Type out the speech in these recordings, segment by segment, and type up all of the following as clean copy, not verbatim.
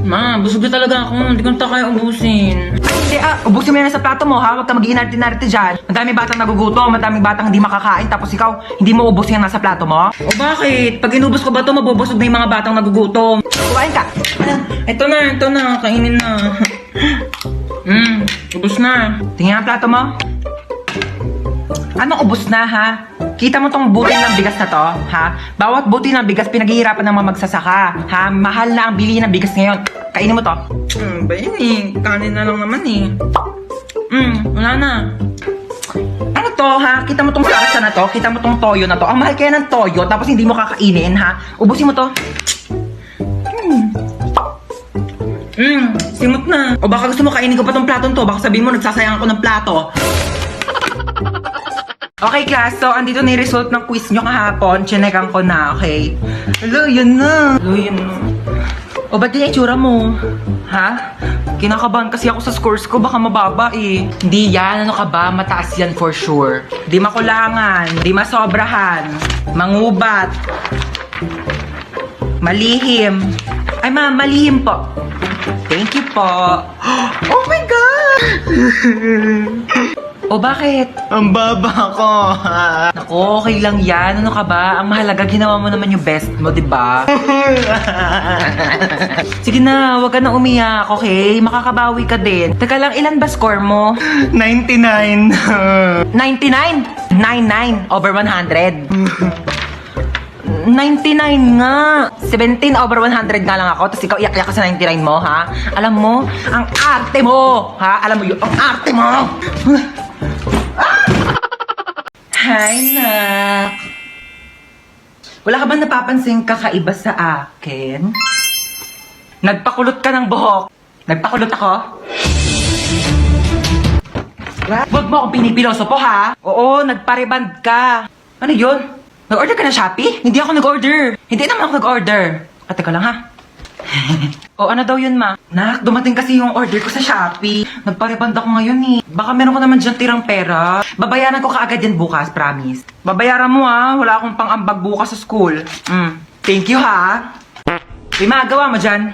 Ma, busog na talaga ako. Hindi ko na kaya ubusin. Hindi ubusin mo yan sa plato mo ha. Huwag ka mag-iinarte-narte dyan. Madaming batang nagugutom, madaming batang hindi makakain. Tapos ikaw, hindi mo ubus yan nasa plato mo? O bakit? Pag inubos ko ba ito, mabubusog na yung mga batang nagugutom. Kumain ka. Ito na. Kainin na. Ubos na. Tingnan ang plato mo. Anong ubos na ha? Kita mo tong butil ng bigas na to, ha? Bawat butil ng bigas pinaghihirapan ng mga magsasaka, ha? Mahal na ang bili ng bigas ngayon. Kainin mo to. Ba yun eh? Kanin na lang naman eh. Wala na. Ano to, ha? Kita mo tong salsa na to? Kita mo tong toyo na to? Ang mahal kaya ng toyo, tapos hindi mo kakainin, ha? Ubusin mo to. Simot na. O baka gusto mo kainin ko pa tong platong to. Baka sabihin mo nagsasayang ako ng plato. Okay, class. So, andito na yung result ng quiz nyo kahapon. Chinekan ko na, okay? Hello, yun na. O, ba't yung itsura mo? Ha? Kinakabahan kasi ako sa scores ko. Baka mababa eh. Hindi yan. Ano ka ba? Mataas yan for sure. Di makulangan. Di masobrahan. Mangubat. Malihim. Ay, ma'am, malihim po. Thank you po. Oh my God! O bakit? Ang baba ko. Nako, okay lang yan. Ano ka ba? Ang mahalaga, ginawa mo naman yung best mo, di ba? Sige na, wag ka na umiyak, okay? Makakabawi ka din. Teka lang, ilan ba score mo? 99. 99? 99 over 100. 99 nga. 17 over 100 nga lang ako. Tapos ikaw iyak-iyak ka sa 99 mo, ha? Alam mo, ang arte mo, ha? Alam mo yun, ang arte mo! Hi, nak. Wala ka ba napapansin kakaiba sa akin? Nagpakulot ka ng buhok. Nagpakulot ako? Huwag mo akong pinipiloso po, ha? Oo, nagpareband ka. Ano yun? Nag-order ka ng Shopee? Hindi ako nag-order. Hindi naman ako nag-order. Teka lang, ha? O ano daw yun, ma? Nak, dumating kasi yung order ko sa Shopee. Nagpareband ako ngayon eh. Baka meron ko naman dyan tirang pera. Babayaran ko kaagad yan bukas, promise. Babayaran mo ha. Wala akong pang-ambag bukas sa school. Thank you ha. Uy, magawa mo dyan.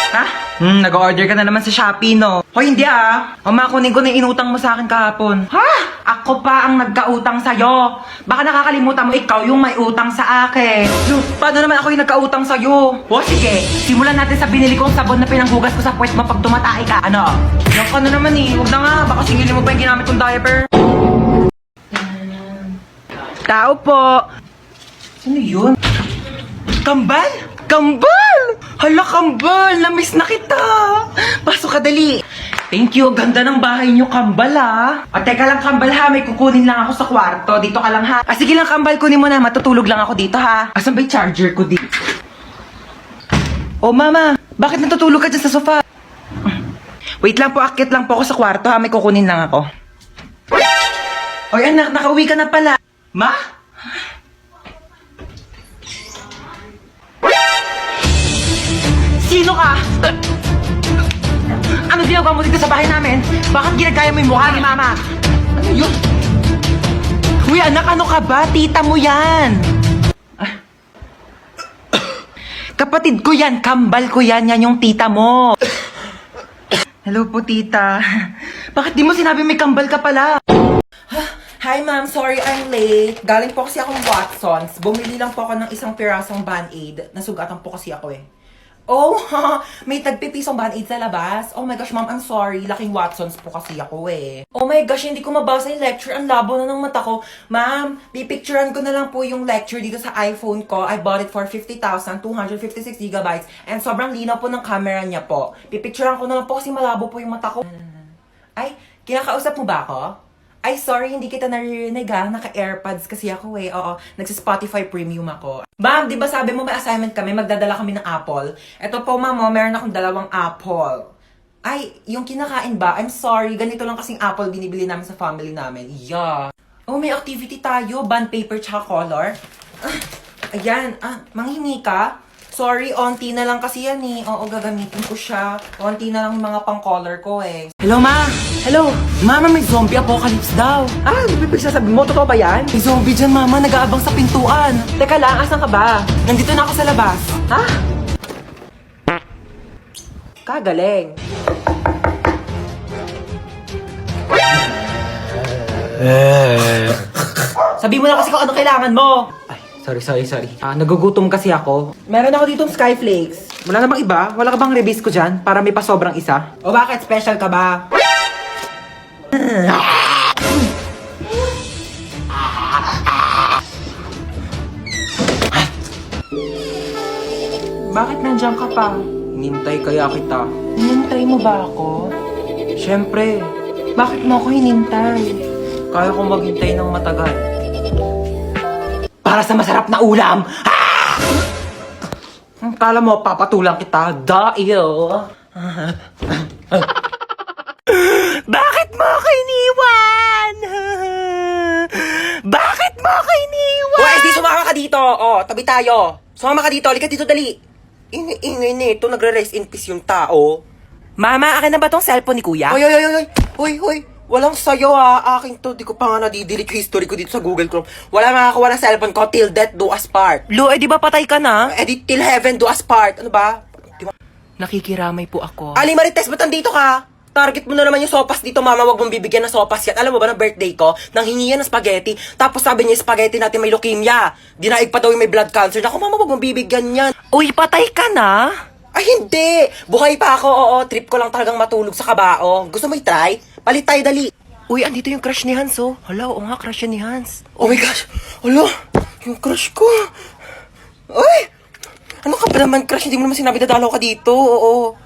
Ha? Nag-order ka na naman sa Shopee, no? Hoy, hindi ah. Kunin ko na yung inutang mo sa akin kahapon. Ha? Ako pa ang nagkautang sa'yo. Baka nakakalimutan mo ikaw yung may utang sa akin. Paano naman ako yung nagkautang sa'yo? O sige, simulan natin sa binili kong sabon na pinanghugas ko sa puwet mo pag tumatay ka. Ano? Yung ano naman eh. Huwag na nga. Baka singilin mo pa yung ginamit kong diaper. Tao po. Sino yun? Kambal? Kambal! Hala, Kambal! Namiss na kita! Pasok ka, dali! Thank you. Ganda ng bahay niyo, Kambal, ha? O, teka lang, Kambal, ha? May kukunin lang ako sa kwarto. Dito ka lang, ha? Sige lang, Kambal. Kunin mo na. Matutulog lang ako dito, ha? Asan ba yung charger ko dito? Oh, mama. Bakit natutulog ka dyan sa sofa? Wait lang po. Akit lang po ako sa kwarto, ha? May kukunin lang ako. Oy, anak. Nakauwi ka na pala. Ma? Sino ka? Ano ginagawa mo dito sa bahay namin? Bakit ginagaya mo yung mukha ni Mama? Ano yun? Uy, anak, ano ka ba? Tita mo yan! Kapatid ko yan, kambal ko yan, yan yung tita mo. Hello po, tita. Bakit di mo sinabi may kambal ka pala? Hi, ma'am. Sorry I'm late. Galing po kasi akong Watsons. Bumili lang po ako ng isang pirasong Band-Aid. Nasugatan po kasi ako eh. Oh, may tagpipisong Band-Aid sa labas. Oh my gosh, ma'am, I'm sorry. Laking Watsons po kasi ako eh. Oh my gosh, hindi ko mabasa yung lecture. Ang labo na ng mata ko. Ma'am, pipicturean ko na lang po yung lecture dito sa iPhone ko. I bought it for 50,000, 256 gigabytes. And sobrang linaw po ng camera niya po. Pipicturean ko na lang po kasi malabo po yung mata ko. Ay, kinakausap mo ba ako? Ay, sorry, hindi kita naririnig ha. Naka-AirPods kasi ako eh. Oo, nagsa-Spotify Premium ako. Ma'am, di ba sabi mo may assignment kami, magdadala kami ng apple? Ito po, ma'am, meron akong 2 apple. Ay, yung kinakain ba? I'm sorry, ganito lang kasing apple binibili namin sa family namin. Yeah. Oh, may activity tayo. Bond paper tsaka color. Ayan, manghingi ka? Sorry, onti na lang kasi yan eh. Oo, gagamitin ko siya. Onti na lang yung mga pang-color ko eh. Hello, ma! Hello! Mama, may zombie apocalypse daw. Bibig sasabihin mo, totoo ba yan? May zombie dyan, mama. Nag-aabang sa pintuan. Teka lang, asan ka ba? Nandito na ako sa labas. Ha? Kagaling. Sabi mo na kasi kung ano kailangan mo. Ay, sorry. Nagugutom kasi ako. Meron ako ditong Skyflakes. Wala namang iba? Wala ka bang rebis ko dyan? Para may pasobrang isa? O bakit? Special ka ba? Bakit nandiyan ka pa? Hinintay kaya kita. Hinintay mo ba ako? Siyempre. Bakit mo ako hinintay? Kaya kong maghintay ng matagal. Para sa masarap na ulam! Ah! Kala mo, papatulang kita. Dahil... Bakit mo ako iniwan? Bakit mo ako iniwan? Wes, di sumama ka dito. Oh, tabi tayo. Sumama ka dito. Halika dito, dali. Ingay nito. Nagre-rest in peace yung tao. Mama, akin na ba tong cellphone ni kuya? Hoy. Walang sayo ha. Akin to. Di ko pa nga nadidelete yung history ko dito sa Google Chrome. Wala makakawa ng cellphone ko till death do us part. Lu, di ba patay ka na? Di till heaven do us part. Ano ba? Nakikiramay po ako. Ali Marites, ba't nandito ka? Target mo na naman yung sopas dito, mama. Wag mong bibigyan ng sopas yan. Alam mo ba, ng birthday ko, nang hingi yan ng spaghetti. Tapos sabi niya, spaghetti natin may leukemia. Dinaig pa daw yung may blood cancer. Naku, mama, wag mong bibigyan yan. Uy, patay ka na? Ay, hindi. Buhay pa ako, oo. Trip ko lang talagang matulog sa kabao. Gusto mo i-try? Palit tayo, dali. Uy, andito yung crush ni Hans, oh. Hala, oo nga, crush yan ni Hans. Oh my gosh. Hala, yung crush ko. Uy! Ano ka ba naman, crush? Hindi mo naman sinabi dadalaw ka dito, oo.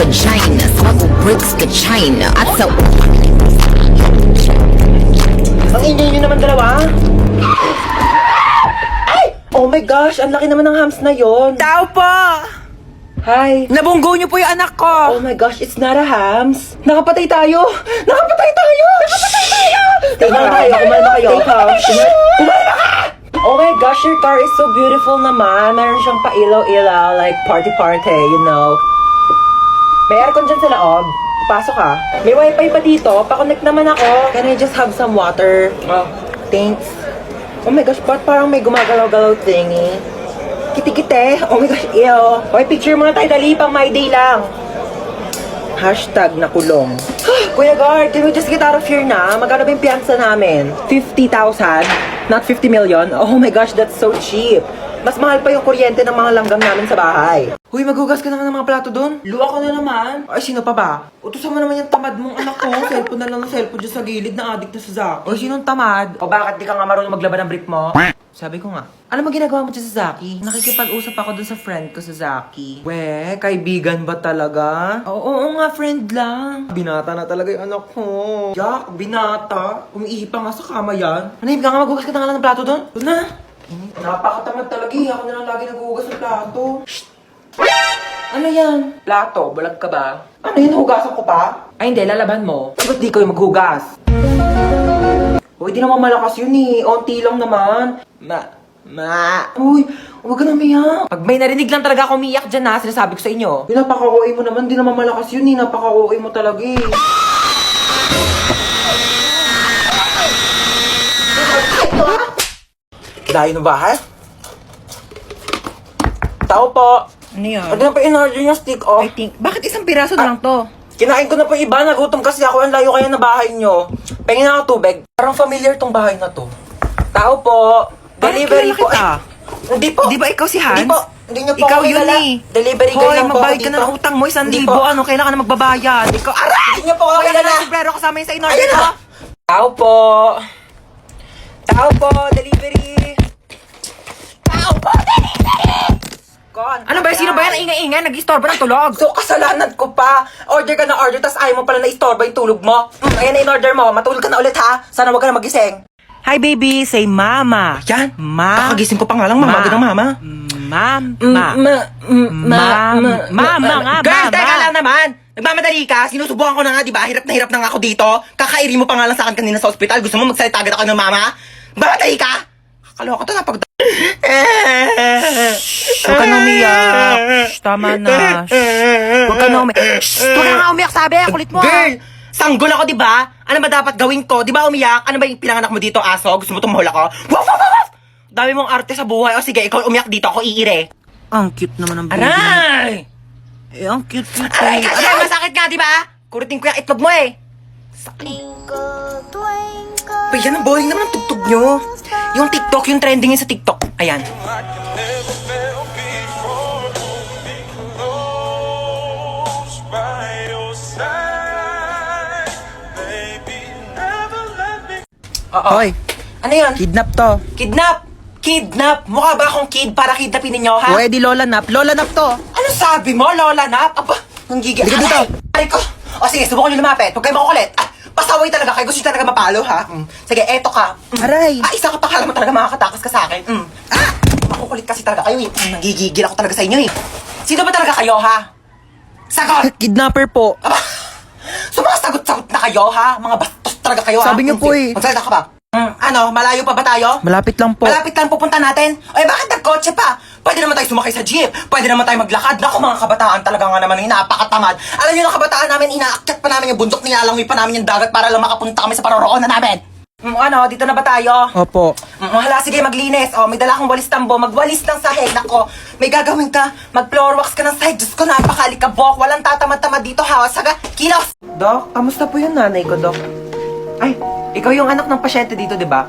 Vagina, smuggle bricks to China. I tell Ang ingay nyo naman dalawa. Ay! Oh my gosh, ang laki naman ng hams na yon. Tao po! Hi. Nabunggo nyo po yung anak ko. Oh my gosh, it's not a hams. Nakapatay tayo. Kumalma kayo. Kumalma ka! Oh my gosh, your car is so beautiful naman. Meron siyang pa-ilaw-ilaw, like party-party, you know. May aircon dyan sa loob. Pasok ka. May wifi pa dito. Pa-connect naman ako. Can I just have some water? Oh, thanks. Oh my gosh, ba't parang may gumagalaw-galaw thingy? Kiti-kite. Oh my gosh, ew. Okay, picture muna tayo. Dali, pang my day lang. Hashtag nakulong. Kuya Guard, can we just get out of here na? Magkano ba yung piyansa namin? 50,000? Not 50 million? Oh my gosh, that's so cheap. Mas mahal pa yung kuryente ng mga langgam namin sa bahay. Huy, maghugas ka naman ng mga plato doon. Luwa ka na naman. Ay, sino pa ba? Utusan mo naman yung tamad mong anak ko. Cellphone na lang ng cellphone dyan sa gilid na addict na sa Zaki. O, sinong tamad? O bakit di ka nga marunong maglaban ng brief mo? Sabi ko nga. Ano mo ginagawa mo dyan sa Zaki? Nakikipag-usap ako dun sa friend ko sa Zaki. We, kaibigan ba talaga? Oo nga, friend lang. Binata na talaga yung anak ko. Jack, binata. Umiihi pa nga sa kama yan. Manahib ka nga, maghugas ka na nga lang ng plato doon. Doon na. Napakatamad talaga eh. Ako na lang lagi naghuhugas ng plato. Shh! Ano yan? Plato? Bulag ka ba? Ano yun? Hugasan ko pa? Ay hindi, lalaban mo. Ba't di kayo maghugas? Uy, di naman malakas yun eh. Onti lang naman. Uy, huwag ka na umiyak. Pag may narinig lang talaga ako umiyak dyan na, sinasabi ko sa inyo. Napaka-OA mo naman, di naman malakas yun eh. Napaka-OA mo talaga eh. Dayo na bahay? Tao po. Ano yan? Ano na pa in-order yung stick off? I think, bakit isang piraso na lang to? Kinain ko na po iba, nagutom kasi ako. Ang layo kaya na bahay nyo. Pengin na ako tubig. Parang familiar tong bahay na to. Tao po. Delivery po. Kita. Hindi po. Di ba ikaw si Hans? Hindi po. Hindi nyo po Ikaw ako yun kilala. eh. Delivery girl Hoy, lang po ako magbayad ka dito. na ng utang mo. 1,000. Hindi po. Ano, kailangan na magbabayad. Ikaw, aray! Hindi nyo po ako Kaya kilala. na sombrero kasama yun sa in-order Ayan ko. na. Tao po. Tao po. Delivery. Tao po. Delivery. Kon. Ano ba? Sino ba yan? Ingay-ingay. Nag-istorbo ng tulog. So, kasalanan ko pa. Order ka na order, tas ayaw mo pala na istorbo yung tulog mo. Ayan na in-order mo. Matulog ka na ulit, ha? Sana wag ka na magising. Hi, baby. Say mama. Yan. Ma. Kakagising ko pa nga lang, mama. Agad ng mama. Mama nga, Girl, mama. teka lang naman. Nagmamadali ka. Sinusubukan ko na nga, di ba? Hirap na nga ako dito. Kakairi mo pa nga lang sa akin kanina sa ospital. Gusto mo magsalita agad ako ng mama? Nagmamadali ka. Kakaloka to na pag... Huwag ka na umiyak. Shh, tama na. Huwag ka na umiyak. Huwag ka na umiyak, sabi. Kulit mo. Girl, sanggol ako, di ba? Ano ba dapat gawin ko? Di ba umiyak? Ano ba yung pinanganak mo dito, aso? Gusto mo tumahol ako? Waf, waf, waf! Dami mong arte sa buhay. O sige, ikaw umiyak dito. Ako iire. Ang cute naman ng baby. Aray! Eh, ang cute-cute Ay, eh. kasi masakit nga, di ba? Kurutin ko yung itlog mo eh. Ba, yan ang boring naman ang tugtog nyo. Yung TikTok, yung trending yun sa TikTok. Ayan. Oo. Hoy, Ano yan? kidnap to. Kidnap! Kidnap! Mukha ba akong kid para kidnapin ninyo, ha? Pwede Lola Nap. Lola Nap to. Ano sabi mo, Lola Nap? Aba, ang gigi. Halika dito. Ay ko. O sige, subukan nyo lumapit. Huwag kayo makukulit. Pasaway talaga kayo. Gusto nyo talaga mapalo, ha? Sige, eto ka. Aray. Isa ka pa, kala mo talaga makakatakas ka sa akin. Makukulit kasi talaga kayo, eh. Nagigigil ako talaga sa inyo, eh. Sino ba talaga kayo, ha? Sagot! Kidnapper po. Aba, sumasagot-sagot na kayo, ha? Mga bastos talaga kayo, ha? Sabi niyo po, eh. Magsalita ka ba? Ano, malayo pa ba tayo? Malapit lang po. Malapit lang pupunta natin. Ay, bakit nagkotse pa? Pwede naman tayo sumakay sa jeep. Pwede naman tayo maglakad. Naku, mga kabataan talaga nga naman yung napakatamad. Alam niyo na kabataan namin, inaakyat pa namin yung bundok, nilalangoy pa namin yung dagat para lang makapunta kami sa paroroonan namin. Ano, dito na ba tayo? Opo. Hala, sige, maglinis. O, may dala akong walis tambo. Magwalis ng sahig. Nako, may gagawin ka. Mag-floor wax ka ng sahig. Diyos ko, napakalikabok. Walang tatamad-tamad dito, ha? Saga, kilos! Dok, kamusta po yung nanay ko, Dok? Ay, ikaw yung anak ng pasyente dito, di ba?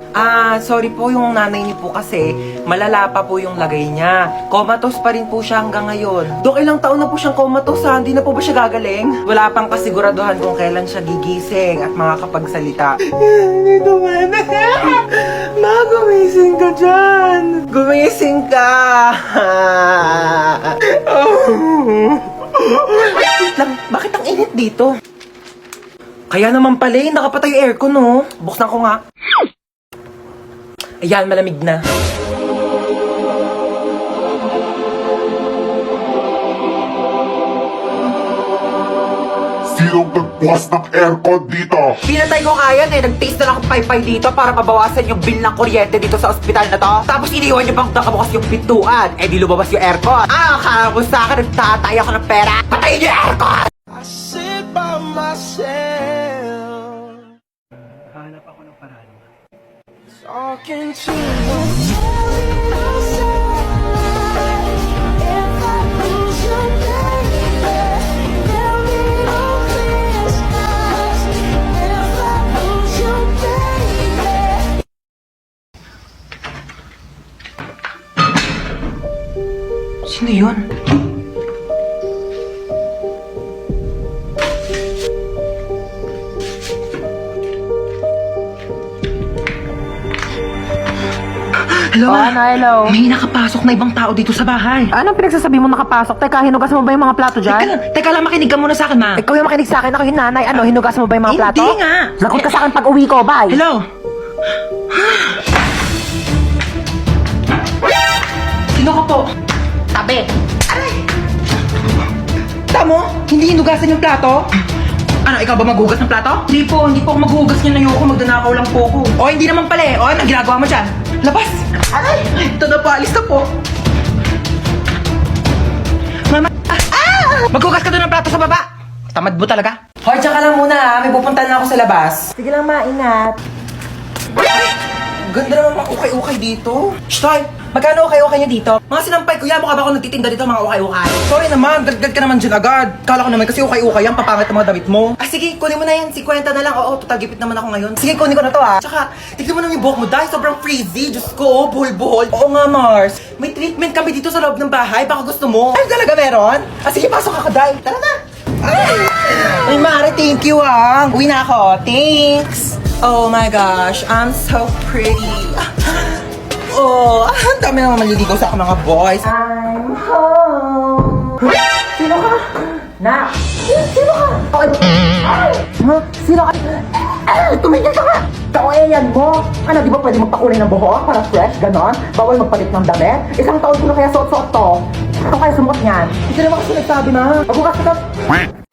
Sorry po, yung nanay niyo po kasi malala pa po yung lagay niya. Comatose pa rin po siya hanggang ngayon. Dok, ilang taon na po siyang comatose, ha? Hindi na po ba siya gagaling? Wala pang kasiguraduhan kung kailan siya gigising at makakapagsalita. Dito, man. Ma, gumising ka dyan. Gumising ka. Wait lang, bakit ang init dito? Kaya naman pala eh, nakapatay yung aircon, no? Buksan ko nga. Ayan, malamig na. Sinong nagbukas ng aircon dito? Pinatay ko kaya eh, nag-taste na lang akong paypay dito para mabawasan yung bill ng kuryente dito sa ospital na to. Tapos iniwan niyo bang nakabukas yung pintuan, eh di lumabas yung aircon. Akala ko sa akin, nagtatay ako ng pera. Patayin niyo yung aircon! Hanap ako ng paraan. Sino yun? Hello? Hello? May nakapasok na ibang tao dito sa bahay. Anong pinagsasabi mo nakapasok? Teka, hinugas mo ba yung mga plato dyan? Teka lang, makinig ka muna sa akin, ma. Ikaw yung makinig sa akin, ako yung nanay. Ano, hinugas mo ba yung mga plato? Hindi nga. Lagot ka sa akin pag uwi ko, bye! Hello? Sino ka po? Tabi! Tamo? Hindi hinugasan yung plato? Ano, ikaw ba maghugas ng plato? Hindi po ako maghugas niyan. Ayoko, magdanakaw lang po ako. O, hindi naman pala eh. O, anong ginagawa mo dyan? Labas! Aray! Ito na po, alis na po. Mama! Maghugas ka doon ng plato sa baba! Tamad mo talaga. Hoy, tsaka lang muna ha. May pupunta na ako sa labas. Sige lang, maingat. Ganda naman mga ukay-ukay dito. Shtoy, magkano ukay-ukay niyo dito? Mga sinampay ko yan, mukha ba ako nagtitinda dito mga ukay-ukay? Sorry naman, gad ka naman dyan agad. Kala ko naman kasi ukay-ukay yan, papangit ang mga damit mo. Sige, kunin mo na yan, 50 na lang. Oo, total gipit naman ako ngayon. Sige, kunin ko na to Tsaka, tignan mo naman yung buhok mo dahil sobrang frizzy. Diyos ko, buhol-buhol. Oo nga, Mars. May treatment kami dito sa loob ng bahay, baka gusto mo. Ay, talaga meron? Sige, pasok ako, Day. Tara na. Ay, Mari, thank you Uwi na ako. Thanks. Oh my gosh, I'm so pretty. Oh, ang dami naman maliligaw sa akin mga boys. I'm home. Sino ka? Na. Sino ka? Sino ka? Tumigil ka nga! Kaoeyan mo! Ano, di ba pwede magpakulay ng buhok para fresh, ganon? Bawal magpalit ng damit? Isang taon ko na kaya suot-suot to. Ito kaya sumot niyan. Hindi naman kasi nagsabi na. Magbukas ka to.